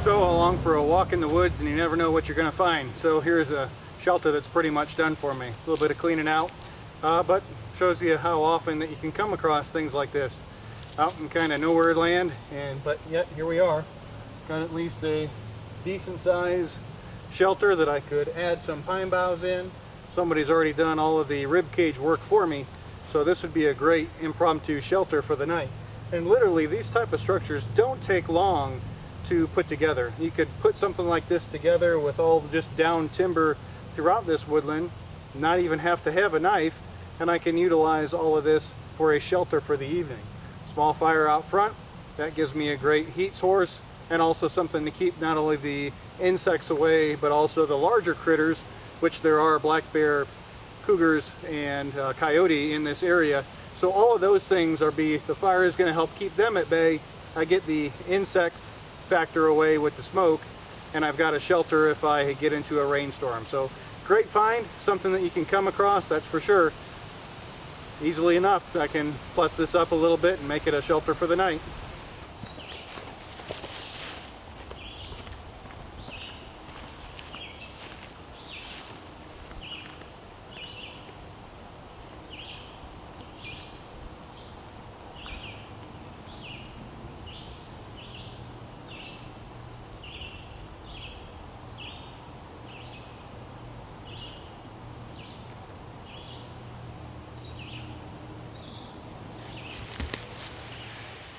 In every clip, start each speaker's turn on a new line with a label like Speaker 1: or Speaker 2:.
Speaker 1: So along for a walk in the woods and you never know what you're going to find. So here's a shelter that's pretty much done for me. A little bit of cleaning out, but shows you how often that you can come across things like this out in kind of nowhere land, but yet here we are. Got at least a decent size shelter that I could add some pine boughs in. Somebody's already done all of the rib cage work for me, so this would be a great impromptu shelter for the night. And literally these type of structures don't take long to put together. You could put something like this together with all just down timber throughout this woodland, not even have to have a knife, and I can utilize all of this for a shelter for the evening. Small fire out front, that gives me a great heat source and also something to keep not only the insects away but also the larger critters, which there are black bear, cougars, and coyote in this area. So all of those things the fire is going to help keep them at bay. I get the insect factor away with the smoke, and I've got a shelter if I get into a rainstorm. So great find, something that you can come across, that's for sure. Easily enough, I can plus this up a little bit and make it a shelter for the night.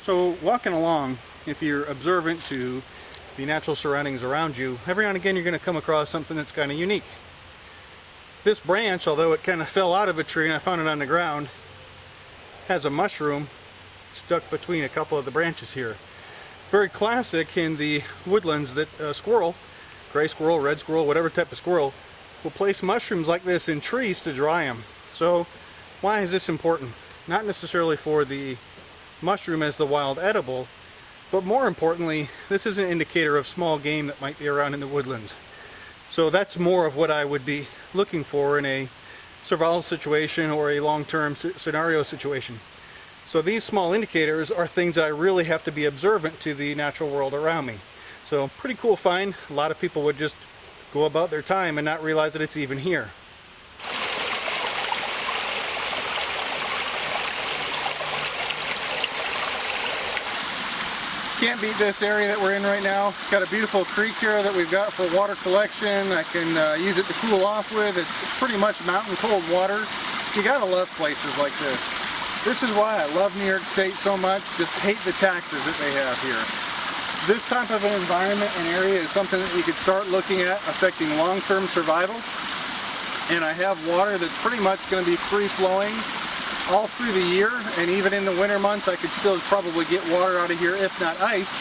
Speaker 1: So walking along, if you're observant to the natural surroundings around you, every now and again you're going to come across something that's kind of unique. This branch, although it kind of fell out of a tree and I found it on the ground, has a mushroom stuck between a couple of the branches here. Very classic in the woodlands that a squirrel, gray squirrel, red squirrel, whatever type of squirrel, will place mushrooms like this in trees to dry them. So why is this important? Not necessarily for the mushroom as the wild edible, but more importantly, this is an indicator of small game that might be around in the woodlands. So that's more of what I would be looking for in a survival situation or a long-term scenario situation. So these small indicators are things that I really have to be observant to the natural world around me. So pretty cool find. A lot of people would just go about their time and not realize that it's even here. Can't beat this area that we're in right now. Got a beautiful creek here that we've got for water collection. I can use it to cool off with. It's pretty much mountain cold water. You gotta love places like this. This is why I love New York State so much. Just hate the taxes that they have here. This type of an environment and area is something that you could start looking at affecting long-term survival. And I have water that's pretty much going to be free-flowing all through the year, and even in the winter months I could still probably get water out of here, if not ice,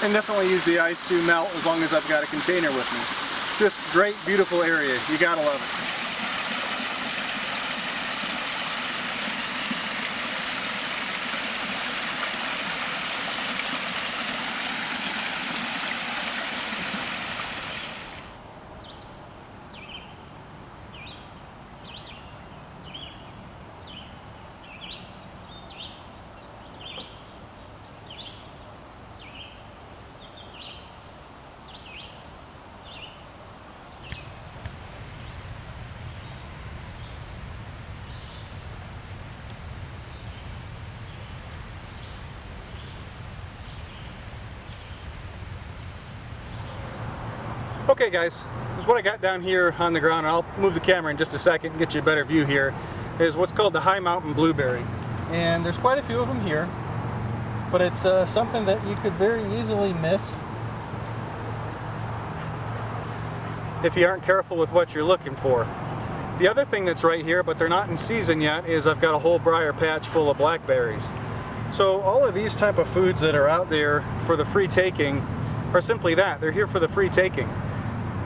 Speaker 1: and definitely use the ice to melt as long as I've got a container with me. Just great, beautiful area. You gotta love it. Okay guys, this is what I got down here on the ground, and I'll move the camera in just a second and get you a better view here, is what's called the high mountain blueberry. And there's quite a few of them here, but it's something that you could very easily miss if you aren't careful with what you're looking for. The other thing that's right here, but they're not in season yet, is I've got a whole briar patch full of blackberries. So all of these type of foods that are out there for the free taking are simply that. They're here for the free taking.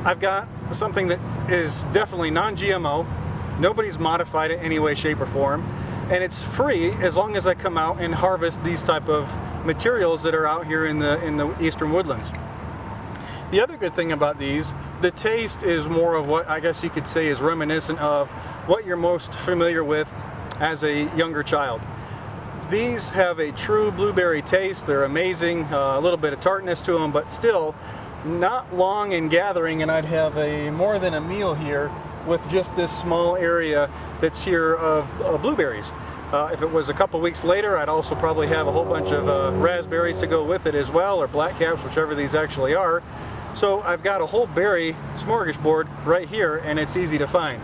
Speaker 1: I've got something that is definitely non-GMO. Nobody's modified it in any way, shape, or form. And it's free as long as I come out and harvest these type of materials that are out here in the eastern woodlands. The other good thing about these, the taste is more of what I guess you could say is reminiscent of what you're most familiar with as a younger child. These have a true blueberry taste. They're amazing, a little bit of tartness to them, but still not long in gathering and I'd have more than a meal here with just this small area that's here of blueberries. If it was a couple weeks later, I'd also probably have a whole bunch of raspberries to go with it as well, or black caps, whichever these actually are. So I've got a whole berry smorgasbord right here, and it's easy to find.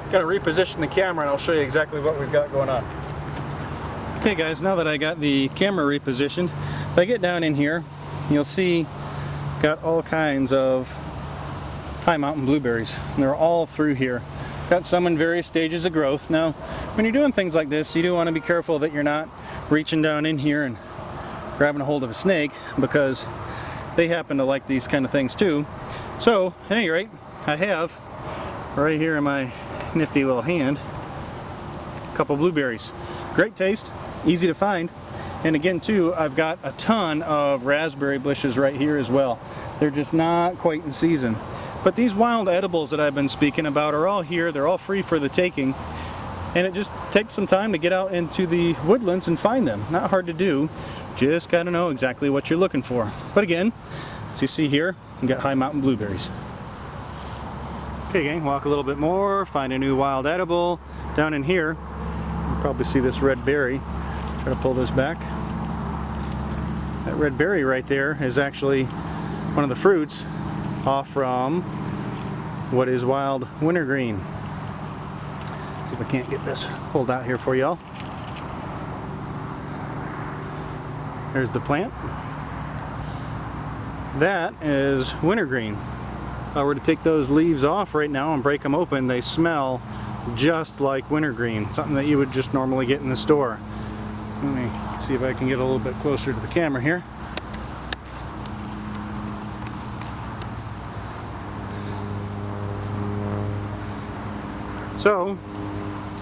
Speaker 1: I'm going to reposition the camera and I'll show you exactly what we've got going on. Okay guys, now that I got the camera repositioned, if I get down in here, you'll see got all kinds of high mountain blueberries. And they're all through here. Got some in various stages of growth. Now, when you're doing things like this, you do want to be careful that you're not reaching down in here and grabbing a hold of a snake, because they happen to like these kind of things too. So, at any rate, I have right here in my nifty little hand a couple blueberries. Great taste, easy to find, and again too, I've got a ton of raspberry bushes right here as well. They're just not quite in season. But these wild edibles that I've been speaking about are all here. They're all free for the taking, and it just takes some time to get out into the woodlands and find them. Not hard to do, just got to know exactly what you're looking for. But again, as you see here, you got high mountain blueberries. Okay gang, walk a little bit more, find a new wild edible. Down in here, you'll probably see this red berry. Try to pull this back. That red berry right there is actually one of the fruits off from what is wild wintergreen. See if I can't get this pulled out here for y'all. There's the plant. That is wintergreen. If I were to take those leaves off right now and break them open, they smell just like wintergreen, something that you would just normally get in the store. Let me see if I can get a little bit closer to the camera here. So,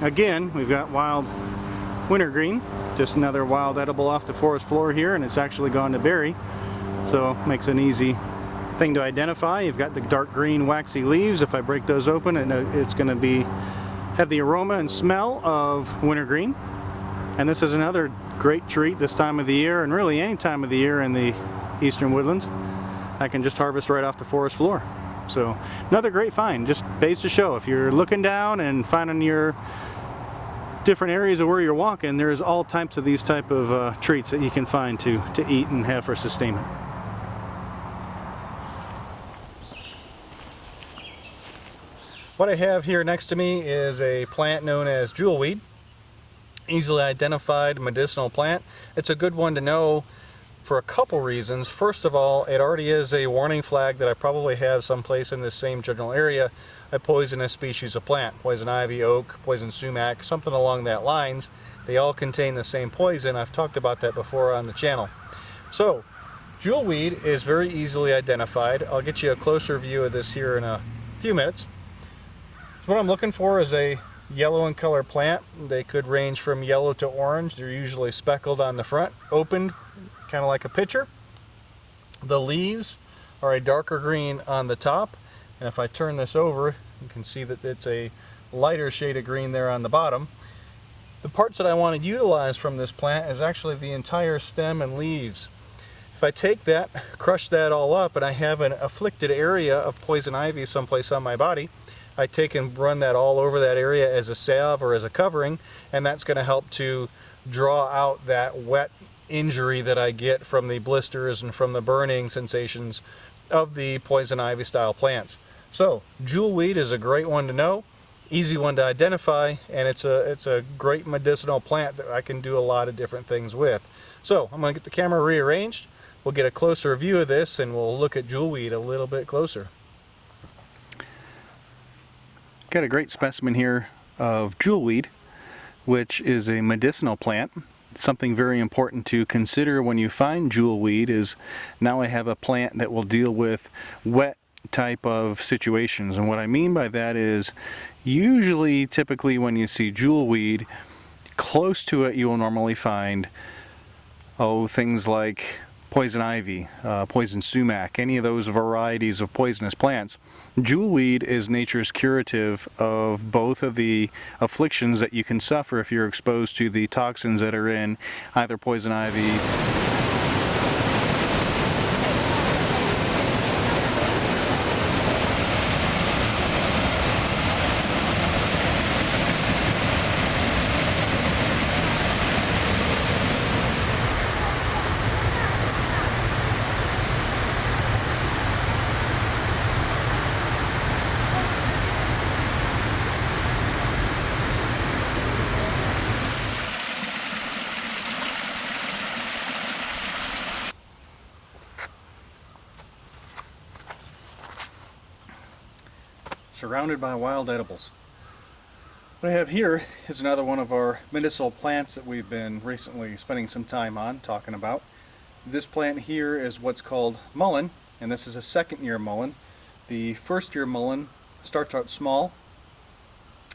Speaker 1: again, we've got wild wintergreen, just another wild edible off the forest floor here, and it's actually gone to berry, so makes an easy thing to identify. You've got the dark green waxy leaves. If I break those open, it's going to have the aroma and smell of wintergreen. And this is another great treat this time of the year, and really any time of the year in the eastern woodlands. I can just harvest right off the forest floor. So another great find, just pays to show. If you're looking down and finding your different areas of where you're walking, there's all types of these type of treats that you can find to eat and have for sustainment. What I have here next to me is a plant known as jewelweed. Easily identified medicinal plant. It's a good one to know for a couple reasons. First of all, it already is a warning flag that I probably have someplace in this same general area, a poisonous species of plant. Poison ivy, oak, poison sumac, something along that lines. They all contain the same poison. I've talked about that before on the channel. So, jewelweed is very easily identified. I'll get you a closer view of this here in a few minutes. So what I'm looking for is a yellow in color plant. They could range from yellow to orange. They're usually speckled on the front, opened, kind of like a pitcher. The leaves are a darker green on the top, and if I turn this over, you can see that it's a lighter shade of green there on the bottom. The parts that I want to utilize from this plant is actually the entire stem and leaves. If I take that, crush that all up, and I have an afflicted area of poison ivy someplace on my body, I take and run that all over that area as a salve or as a covering, and that's going to help to draw out that wet injury that I get from the blisters and from the burning sensations of the poison ivy style plants. So jewelweed is a great one to know, easy one to identify, and it's a great medicinal plant that I can do a lot of different things with. So I'm going to get the camera rearranged, we'll get a closer view of this, and we'll look at jewelweed a little bit closer. Got a great specimen here of jewelweed, which is a medicinal plant. Something very important to consider when you find jewelweed is now I have a plant that will deal with wet type of situations. And what I mean by that is usually, typically when you see jewelweed, close to it you will normally find things like poison ivy, poison sumac, any of those varieties of poisonous plants. Jewelweed is nature's curative of both of the afflictions that you can suffer if you're exposed to the toxins that are in either poison ivy surrounded by wild edibles. What I have here is another one of our medicinal plants that we've been recently spending some time on talking about. This plant here is what's called mullein, and this is a second-year mullein. The first-year mullein starts out small,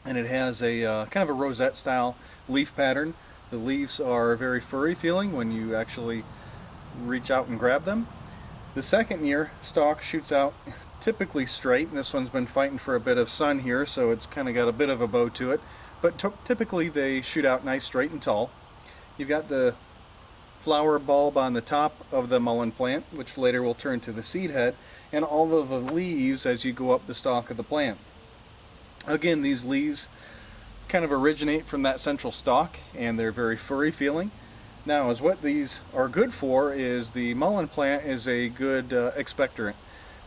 Speaker 1: and it has a kind of a rosette style leaf pattern. The leaves are very furry feeling when you actually reach out and grab them. The second year stalk shoots out typically straight, and this one's been fighting for a bit of sun here, so it's kind of got a bit of a bow to it, but typically they shoot out nice, straight and tall. You've got the flower bulb on the top of the mullein plant, which later will turn to the seed head, and all of the leaves as you go up the stalk of the plant. Again, these leaves kind of originate from that central stalk, and they're very furry feeling. Now, as what these are good for is the mullein plant is a good expectorant.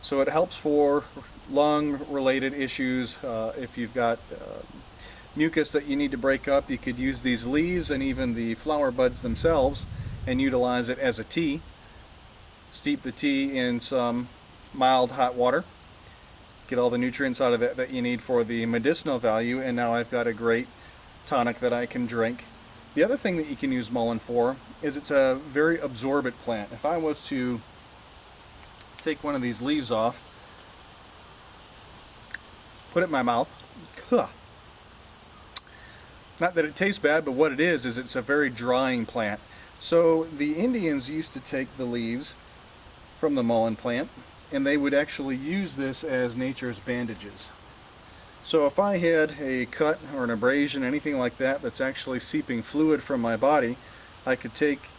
Speaker 1: So it helps for lung-related issues. If you've got mucus that you need to break up, you could use these leaves and even the flower buds themselves and utilize it as a tea. Steep the tea in some mild hot water. Get all the nutrients out of it that you need for the medicinal value, and now I've got a great tonic that I can drink. The other thing that you can use mullein for is it's a very absorbent plant. If I was to take one of these leaves off, put it in my mouth, not that it tastes bad, but what it is it's a very drying plant. So the Indians used to take the leaves from the mullein plant, and they would actually use this as nature's bandages. So if I had a cut or an abrasion, anything like that, that's actually seeping fluid from my body, I could take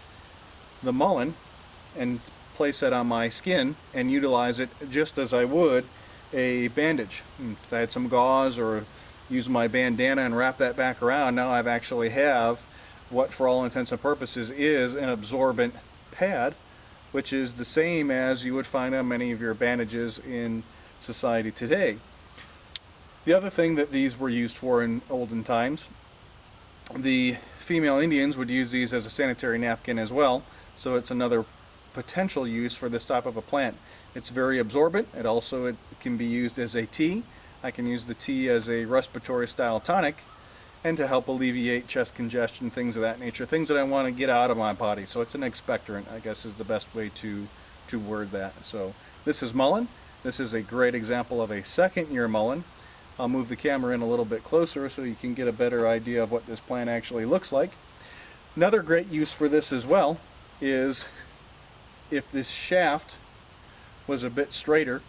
Speaker 1: the mullein and place that on my skin and utilize it just as I would a bandage. If I had some gauze or use my bandana and wrap that back around, now I've actually have what for all intents and purposes is an absorbent pad, which is the same as you would find on many of your bandages in society today. The other thing that these were used for in olden times, the female Indians would use these as a sanitary napkin as well, so it's another potential use for this type of a plant. It's very absorbent. It can be used as a tea. I can use the tea as a respiratory style tonic and to help alleviate chest congestion, things of that nature, things that I want to get out of my body. So it's an expectorant, I guess is the best way to word that. So this is mullein. This is a great example of a second-year mullein. I'll move the camera in a little bit closer so you can get a better idea of what this plant actually looks like. Another great use for this as well is if this shaft was a bit straighter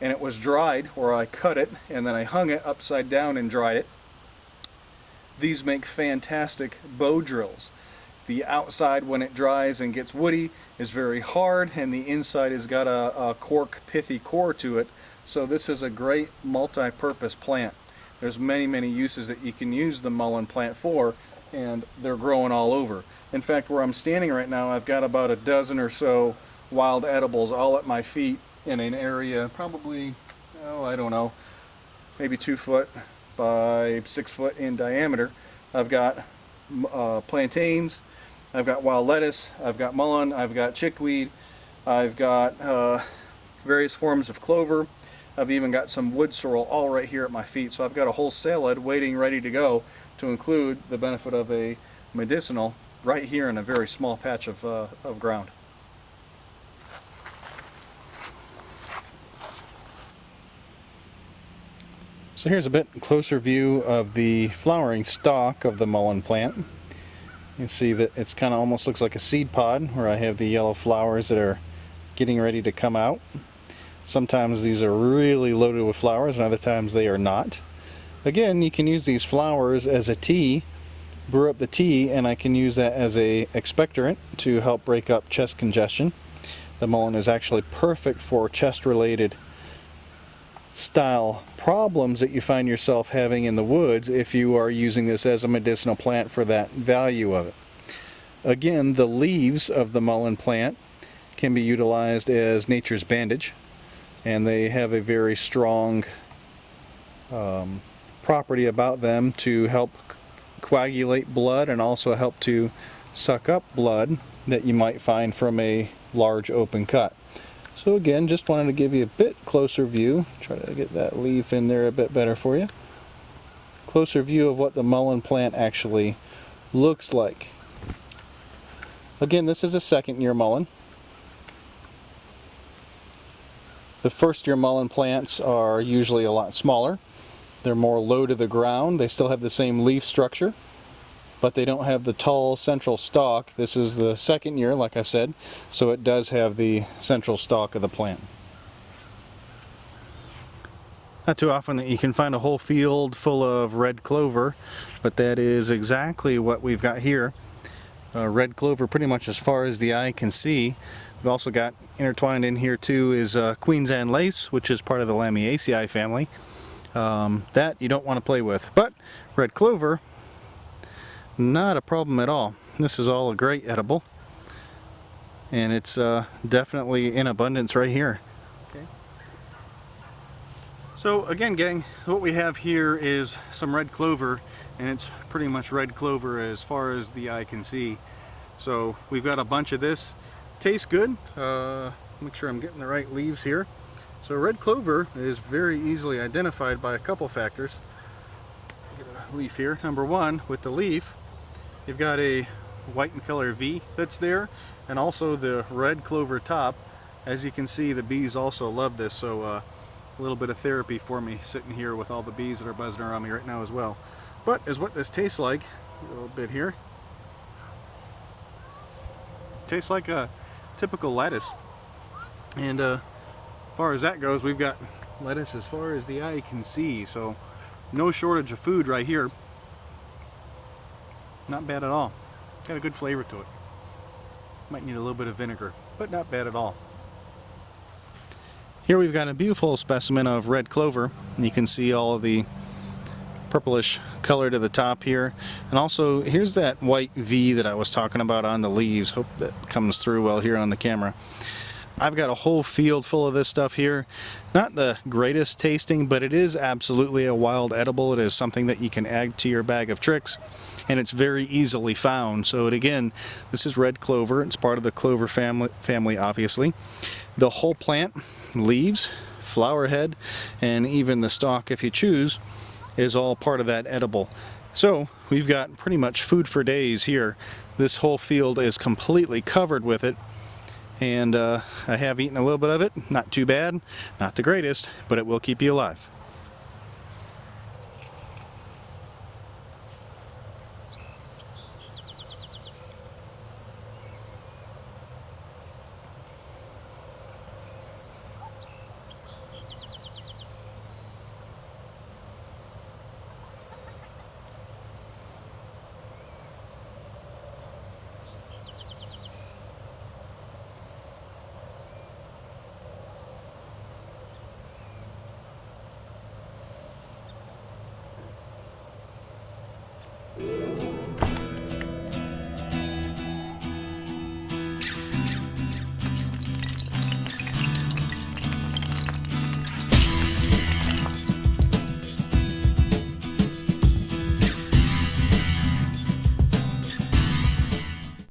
Speaker 1: and it was dried, or I cut it and then I hung it upside down and dried it, these make fantastic bow drills. The outside, when it dries and gets woody, is very hard, and the inside has got a cork, pithy core to it. So this is a great multi-purpose plant. There's many uses that you can use the mullein plant for, and they're growing all over. In fact, where I'm standing right now, I've got about a dozen or so wild edibles all at my feet in an area probably, I don't know, maybe 2 foot by 6 foot in diameter. I've got plantains, I've got wild lettuce, I've got mullein, I've got chickweed, I've got various forms of clover, I've even got some wood sorrel all right here at my feet. So I've got a whole salad waiting ready to go, to include the benefit of a medicinal right here in a very small patch of ground. So here's a bit closer view of the flowering stalk of the mullein plant. You can see that it's kind of almost looks like a seed pod, where I have the yellow flowers that are getting ready to come out. Sometimes these are really loaded with flowers, and other times they are not. Again, you can use these flowers as a tea, brew up the tea, and I can use that as a expectorant to help break up chest congestion. The mullein is actually perfect for chest-related style problems that you find yourself having in the woods if you are using this as a medicinal plant for that value of it. Again, the leaves of the mullein plant can be utilized as nature's bandage, and they have a very strong property about them to help coagulate blood and also help to suck up blood that you might find from a large open cut. So again, just wanted to give you a bit closer view. Try to get that leaf in there a bit better for you. Closer view of what the mullein plant actually looks like. Again, this is a second-year mullein. The first-year mullein plants are usually a lot smaller. They're more low to the ground. They still have the same leaf structure, but they don't have the tall central stalk. This is the second year, like I've said, so it does have the central stalk of the plant. Not too often that you can find a whole field full of red clover, but that is exactly what we've got here. Red clover pretty much as far as the eye can see. We've also got intertwined in here too is Queen's Anne lace, which is part of the Lamiaceae family. That you don't want to play with, but red clover, not a problem at all. This is all a great edible, and it's definitely in abundance right here. Okay. So again, gang, what we have here is some red clover, and it's pretty much red clover as far as the eye can see. So we've got a bunch of this. Tastes good. Make sure I'm getting the right leaves here. So red clover is very easily identified by a couple factors. Get a leaf here. Number one, with the leaf, you've got a white in color V that's there, and also the red clover top. As you can see, the bees also love this, so a little bit of therapy for me sitting here with all the bees that are buzzing around me right now as well. But as what this tastes like, a little bit here, tastes like a typical lettuce. And as far as that goes, we've got lettuce as far as the eye can see, so no shortage of food right here. Not bad at all. Got a good flavor to it. Might need a little bit of vinegar, but not bad at all. Here we've got a beautiful specimen of red clover, and you can see all of the purplish color to the top here, and also here's that white V that I was talking about on the leaves. Hope that comes through well here on the camera. I've got a whole field full of this stuff here. Not the greatest tasting, but it is absolutely a wild edible. It is something that you can add to your bag of tricks, and it's very easily found. So again, this is red clover. It's part of the clover family obviously. The whole plant, leaves, flower head, and even the stalk if you choose, is all part of that edible. So we've got pretty much food for days here. This whole field is completely covered with it, and I have eaten a little bit of it. Not too bad, not the greatest, but it will keep you alive.